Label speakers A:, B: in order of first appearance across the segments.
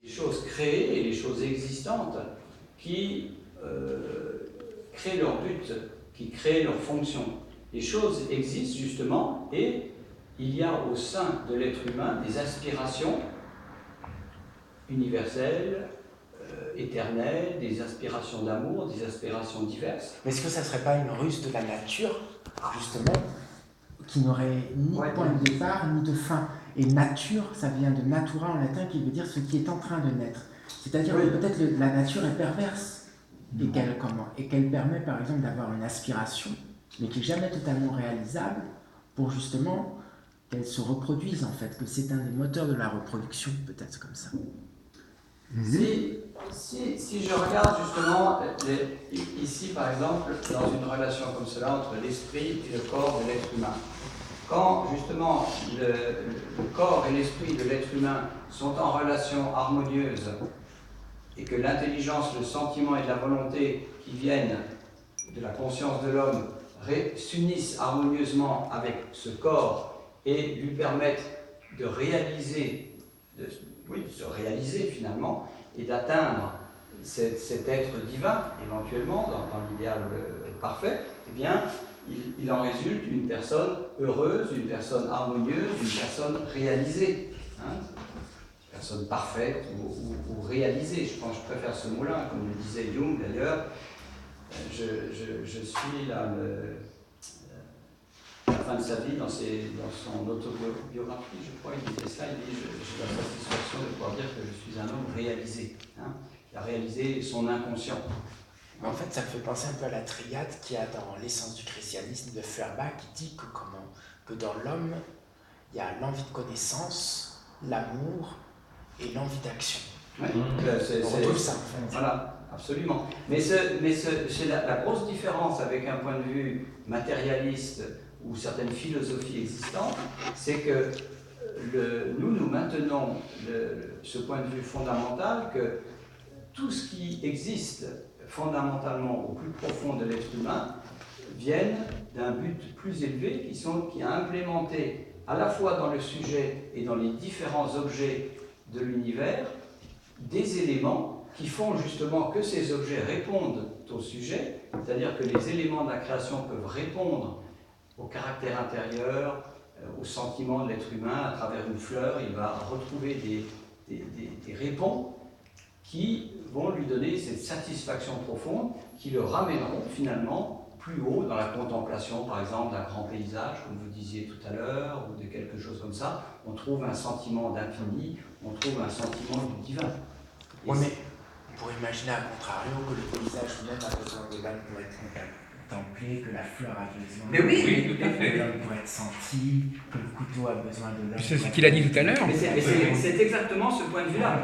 A: Les choses créées et les choses existantes qui créent leur but, qui créent leur fonction. Les choses existent justement et il y a au sein de l'être humain des aspirations universelles, éternelles, des aspirations d'amour, des aspirations diverses.
B: Mais est-ce que ça ne serait pas une ruse de la nature, justement, qui n'aurait ni point de départ ni de fin? Et nature, ça vient de natura en latin, qui veut dire ce qui est en train de naître. C'est-à-dire que peut-être la nature est perverse et qu'elle permet par exemple d'avoir une aspiration, mais qui n'est jamais totalement réalisable, pour justement qu'elle se reproduise en fait, que c'est un des moteurs de la reproduction, peut-être comme ça.
A: Si je regarde justement ici par exemple dans une relation comme cela entre l'esprit et le corps de l'être humain, quand justement le corps et l'esprit de l'être humain sont en relation harmonieuse et que l'intelligence, le sentiment et la volonté qui viennent de la conscience de l'homme s'unissent harmonieusement avec ce corps et lui permettent de réaliser, de se réaliser finalement et d'atteindre cet être divin éventuellement dans l'idéal parfait, eh bien il en résulte une personne heureuse, une personne harmonieuse, une personne réalisée, une personne parfaite ou réalisée. Je pense que je préfère ce mot-là, comme le disait Jung d'ailleurs. Je suis là à la fin de sa vie, dans son autobiographie, je crois, il disait ça, il dit j'ai la satisfaction de pouvoir dire que je suis un homme réalisé, qui a réalisé son inconscient.
B: En fait, ça me fait penser un peu à la triade qu'il y a dans l'essence du christianisme de Feuerbach, qui dit que dans l'homme, il y a l'envie de connaissance, l'amour et l'envie d'action.
A: Ouais,
B: on retrouve ça, en fait.
A: Voilà, absolument. Mais c'est la grosse différence avec un point de vue matérialiste ou certaines philosophies existantes, c'est que nous maintenons ce point de vue fondamental que tout ce qui existe fondamentalement au plus profond de l'être humain viennent d'un but plus élevé qui a implémenté à la fois dans le sujet et dans les différents objets de l'univers des éléments qui font justement que ces objets répondent au sujet, c'est-à-dire que les éléments de la création peuvent répondre au caractère intérieur, au sentiment de l'être humain. À travers une fleur, il va retrouver des réponses qui vont lui donner cette satisfaction profonde, qui le ramèneront finalement plus haut dans la contemplation, par exemple, d'un grand paysage, comme vous disiez tout à l'heure, ou de quelque chose comme ça. On trouve un sentiment d'infini, on trouve un sentiment du divin.
B: Oui, mais on pourrait imaginer à contrario que le paysage lui-même a besoin de l'âme pour être contemplé, que la fleur a besoin
A: de
B: l'homme pour être senti, que le couteau a besoin de l'homme.
C: C'est ce qu'il a dit tout à l'heure.
A: C'est exactement ce point de vue-là.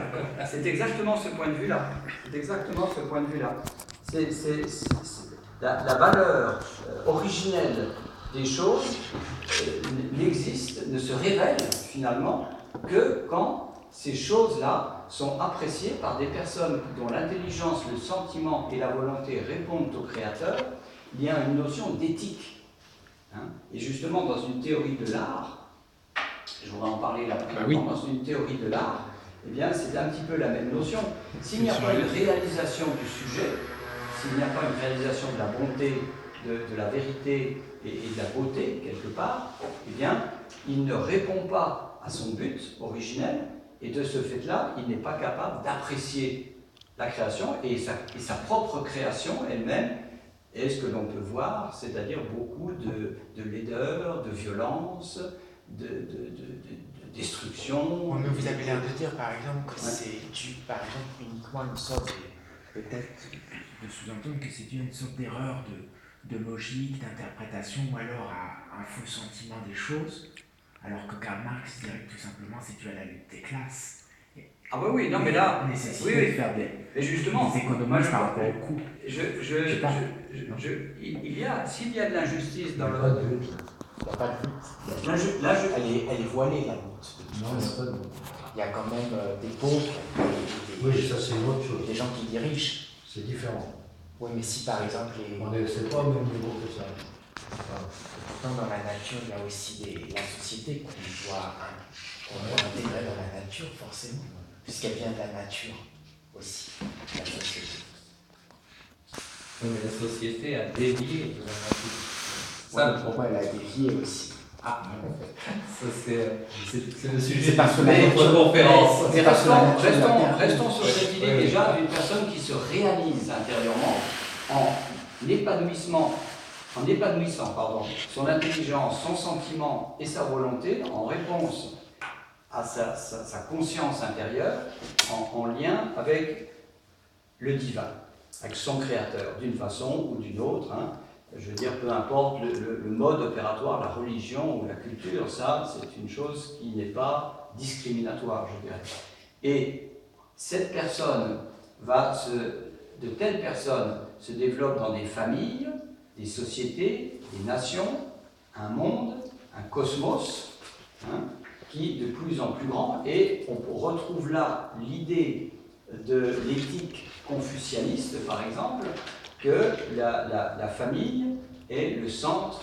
A: C'est exactement ce point de vue-là. C'est exactement ce point de vue-là. La valeur originelle des choses n'existe, ne se révèle finalement que quand ces choses-là sont appréciées par des personnes dont l'intelligence, le sentiment et la volonté répondent au Créateur. Il y a une notion d'éthique. Et justement, dans une théorie de l'art, je voudrais en parler là dans une théorie de l'art, eh bien, c'est un petit peu la même notion. S'il n'y a pas une réalisation du sujet, s'il n'y a pas une réalisation de la bonté, de la vérité et de la beauté, quelque part, eh bien, il ne répond pas à son but originel, et de ce fait-là, il n'est pas capable d'apprécier la création et sa propre création elle-même est ce que l'on peut voir, c'est-à-dire beaucoup de laideur, de violence, de destruction.
B: Mais vous avez l'air de dire, par exemple, que c'est dû, par exemple, uniquement à une sorte, peut-être de sous-entendre que c'est dû à une sorte d'erreur de logique, d'interprétation, ou alors à un faux sentiment des choses, alors que Karl Marx dirait que tout simplement c'est dû à la lutte des classes.
A: Ah oui, non mais là,
B: nécessité de faire
A: mais justement,
B: des économies par rapport au coût.
A: S'il y a de l'injustice dans le...
B: Il n'y a pas de lutte. Elle est voilée, la lutte.
D: Non, il n'y a pas de lutte.
B: Il y a quand même des pauvres,
D: oui, ça c'est une autre chose.
B: Des gens qui dirigent.
D: C'est différent.
B: Oui, mais si par exemple...
D: C'est pas au même niveau que ça.
B: Pourtant, dans la nature, il y a aussi la société qu'on doit intégrer dans la nature, forcément. puisqu'elle vient de la nature aussi, la société.
C: Oui, mais la société a dévié de la nature.
B: Ouais, pourquoi elle a dévié aussi? Ah,
C: Ça, c'est le sujet
B: c'est parce que
C: de notre conférence.
A: Mais
B: parce que la nature de la
A: restons,
B: Terre-
A: restons sur cette idée
C: Oui, oui.
A: déjà d'une personne qui se réalise intérieurement en épanouissant son intelligence, son sentiment et sa volonté en réponse à sa conscience intérieure en lien avec le divin, avec son créateur, d'une façon ou d'une autre. Hein. Je veux dire, peu importe le mode opératoire, la religion ou la culture, ça, c'est une chose qui n'est pas discriminatoire, je dirais. Et cette personne de telles personnes se développent dans des familles, des sociétés, des nations, un monde, un cosmos, hein, qui est de plus en plus grand, et on retrouve là l'idée de l'éthique confucianiste, par exemple, que la famille est le centre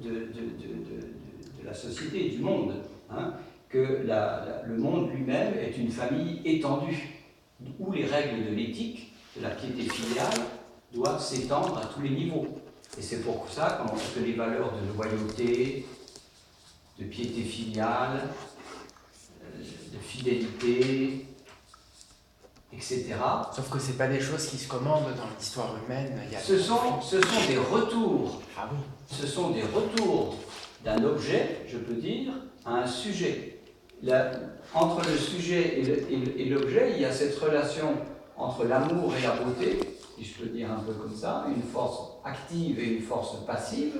A: de la société, du monde, hein, que le monde lui-même est une famille étendue, où les règles de l'éthique, de la piété filiale, doivent s'étendre à tous les niveaux. Et c'est pour ça que les valeurs de loyauté, de piété filiale, de fidélité, etc.
B: Sauf que c'est pas des choses qui se commandent dans l'histoire humaine.
A: Ce sont des retours.
B: Ah oui.
A: Ce sont des retours d'un objet, je peux dire, à un sujet. Entre le sujet et l'objet, il y a cette relation entre l'amour et la beauté, si je peux dire un peu comme ça, une force active et une force passive.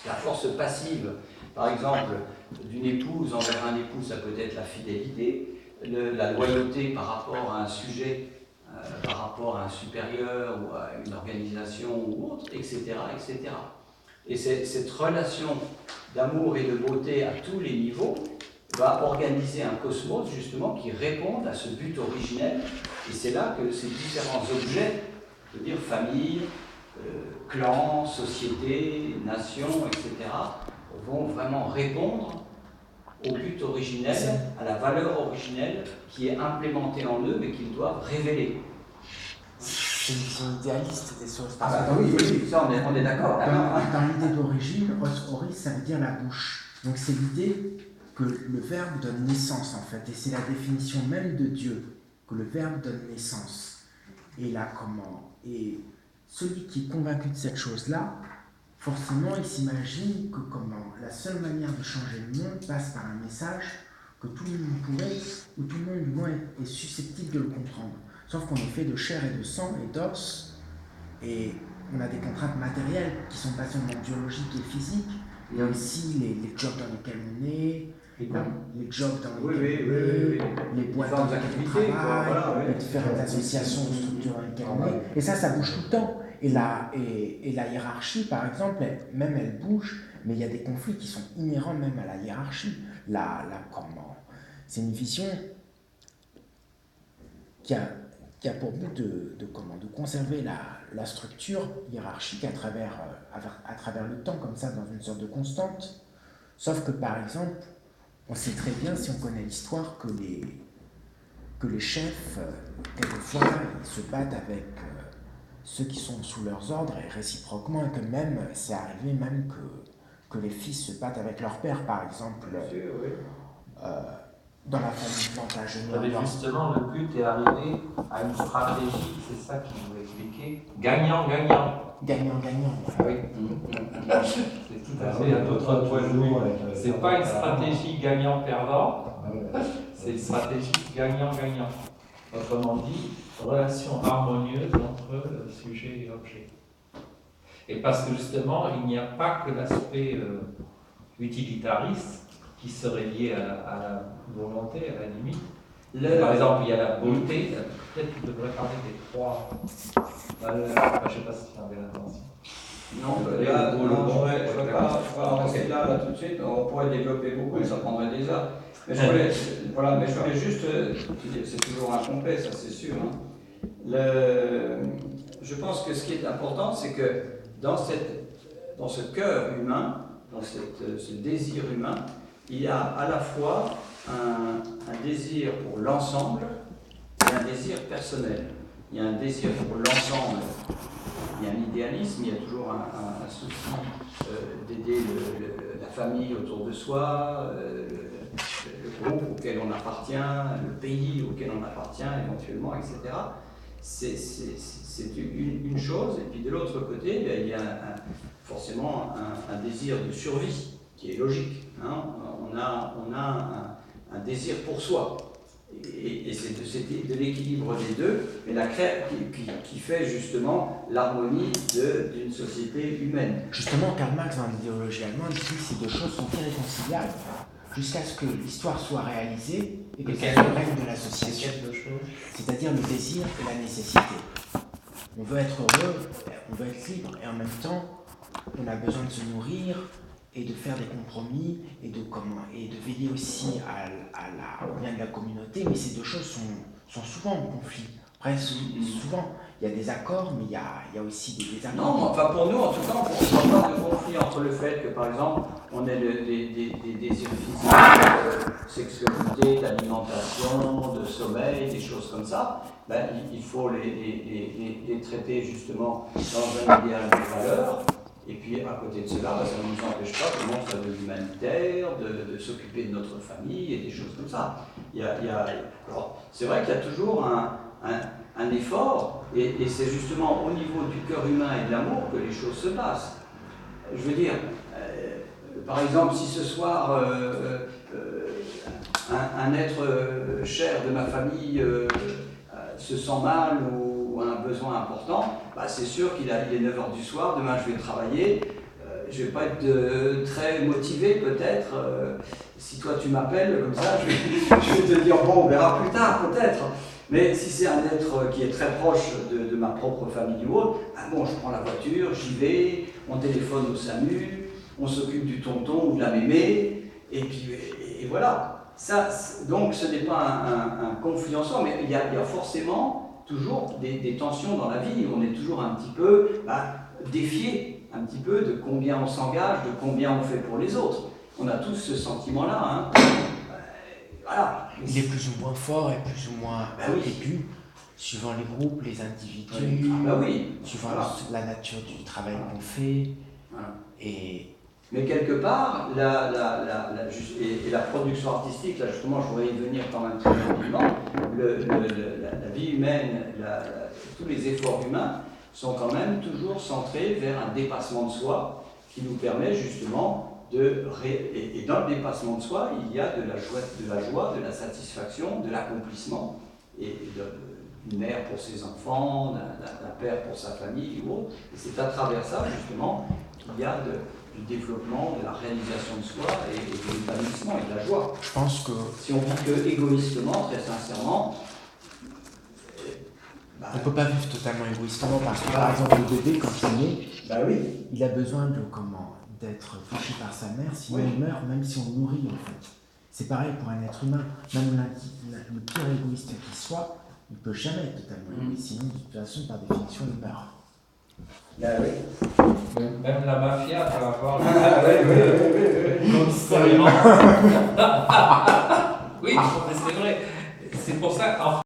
A: La force passive, par exemple, d'une épouse envers un époux, ça peut être la fidélité, la loyauté par rapport à un sujet, par rapport à un supérieur ou à une organisation ou autre, etc. etc. Et cette relation d'amour et de beauté à tous les niveaux va organiser un cosmos justement qui réponde à ce but originel. Et c'est là que ces différents objets, je veux dire famille, clan, société, nation, etc., vont vraiment répondre au but originel, à la valeur originelle qui est implémentée en eux mais qu'ils doivent révéler.
B: C'est une vision idéaliste des choses.
A: Ah bah oui, ça on est d'accord.
B: Dans l'idée d'origine, oris, ça veut dire la bouche. Donc c'est l'idée que le Verbe donne naissance en fait, et c'est la définition même de Dieu, que le Verbe donne naissance. Et là, et celui qui est convaincu de cette chose-là, forcément, il s'imagine que la seule manière de changer le monde passe par un message que tout le monde pourrait, ou tout le monde du moins est susceptible de le comprendre. Sauf qu'on est fait de chair et de sang et d'os, et on a des contraintes matérielles qui sont pas seulement biologiques et physiques, il y a aussi les jobs dans lesquels on est, les jobs dans lesquels on est, les boîtes dans lesquelles on travaille, les différentes associations ou structures dans lesquelles on est, et ça bouge tout le temps. Et la hiérarchie, par exemple, elle bouge, mais il y a des conflits qui sont inhérents même à la hiérarchie. C'est une vision qui a pour but de conserver la structure hiérarchique à travers le temps, comme ça, dans une sorte de constante. Sauf que, par exemple, on sait très bien, si on connaît l'histoire, que les chefs, quelquefois, ils se battent avec ceux qui sont sous leurs ordres et réciproquement, et que même, c'est arrivé même que les fils se battent avec leur père, par exemple. Dans la famille Plantagenet.
C: Justement, le but est arrivé à une stratégie, c'est ça qu'il vous expliquait, gagnant-gagnant.
B: Gagnant-gagnant.
C: Oui. C'est tout à fait un autre point de vue. C'est pas une stratégie gagnant-perdant, c'est une stratégie gagnant-gagnant. Autrement dit, relation harmonieuse entre sujet et objet. Et parce que justement, il n'y a pas que l'aspect utilitariste qui serait lié à la volonté, à la limite. Par exemple, il y a la beauté, peut-être qu'il devrait parler des trois valeurs. Je ne sais pas si tu avais l'intention.
A: Non, là, je ne vais pas en rester là tout de suite. On pourrait développer beaucoup, ça prendrait des heures. Mais je voulais juste, c'est toujours incomplet, ça c'est sûr. Hein. Je pense que ce qui est important, c'est que dans ce cœur humain, dans ce désir humain, il y a à la fois un désir pour l'ensemble et un désir personnel. Il y a un désir pour l'ensemble, il y a un idéalisme, il y a toujours un souci d'aider la famille autour de soi, le groupe auquel on appartient, le pays auquel on appartient éventuellement, etc. C'est une chose, et puis de l'autre côté, il y a forcément un désir de survie qui est logique. Hein. On a un désir pour soi. Et c'est de l'équilibre des deux, mais qui fait justement l'harmonie d'une société humaine.
B: Justement, Karl Marx, dans l'idéologie allemande, dit que ces deux choses sont irréconciliables jusqu'à ce que l'histoire soit réalisée et que ça soit le règne de l'association. C'est-à-dire le désir et la nécessité. On veut être heureux, on veut être libre, et en même temps, on a besoin de se nourrir et de faire des compromis et de veiller aussi au bien de la communauté, mais ces deux choses sont souvent en conflit. Après, souvent, il y a des accords, mais il y a aussi des désaccords.
A: Non, enfin pour nous, en tout cas, on ne voit pas de conflit entre le fait que, par exemple, on ait des désirs physiques, de sexualité, d'alimentation, de sommeil, des choses comme ça. Ben, il faut les traiter justement dans un idéal de valeur. Et puis à côté de cela, ça ne nous empêche pas que l'on soit de l'humanitaire, de s'occuper de notre famille et des choses comme ça. C'est vrai qu'il y a toujours un effort, et c'est justement au niveau du cœur humain et de l'amour que les choses se passent. Je veux dire, par exemple, si ce soir un être cher de ma famille se sent mal ou a un besoin important, bah c'est sûr il est 9h du soir, demain je vais travailler, je ne vais pas être très motivé peut-être. Si toi tu m'appelles comme ça, je vais te dire bon, on verra plus tard peut-être. Mais si c'est un être qui est très proche de ma propre famille ou autre, bah bon, je prends la voiture, j'y vais, on téléphone au SAMU, on s'occupe du tonton ou de la mémé, et puis et voilà. Ça, donc ce n'est pas un conflit en soi, mais il y a forcément toujours des tensions dans la vie. On est toujours un petit peu défié, un petit peu de combien on s'engage, de combien on fait pour les autres. On a tous ce sentiment-là. Hein. Voilà.
B: Il est plus ou moins fort et plus ou moins aigu, suivant les groupes, les individus, suivant la nature du travail qu'on fait.
A: Voilà.
B: Mais
A: quelque part, la production artistique, là justement, je voudrais y venir quand même très rapidement, la vie humaine, tous les efforts humains sont quand même toujours centrés vers un dépassement de soi qui nous permet justement et dans le dépassement de soi, il y a de la joie, de la satisfaction, de l'accomplissement, et d'une mère pour ses enfants, d'un père pour sa famille ou autre. Et c'est à travers ça justement qu'il y a du développement, de la réalisation de soi et de l'épanouissement et de la joie.
B: je pense que
A: si on vit que égoïstement, très sincèrement,
B: on ne peut pas vivre totalement égoïstement parce que par exemple le bébé quand il naît, il a besoin d'être touché par sa mère, sinon il meurt, même si on le nourrit en fait. C'est pareil pour un être humain, même le pire égoïste qu'il soit, il ne peut jamais être totalement égoïste, sinon de toute façon par définition il meurt.
C: Même la mafia va avoir
A: oui.
C: Oui, c'est vrai. C'est pour ça.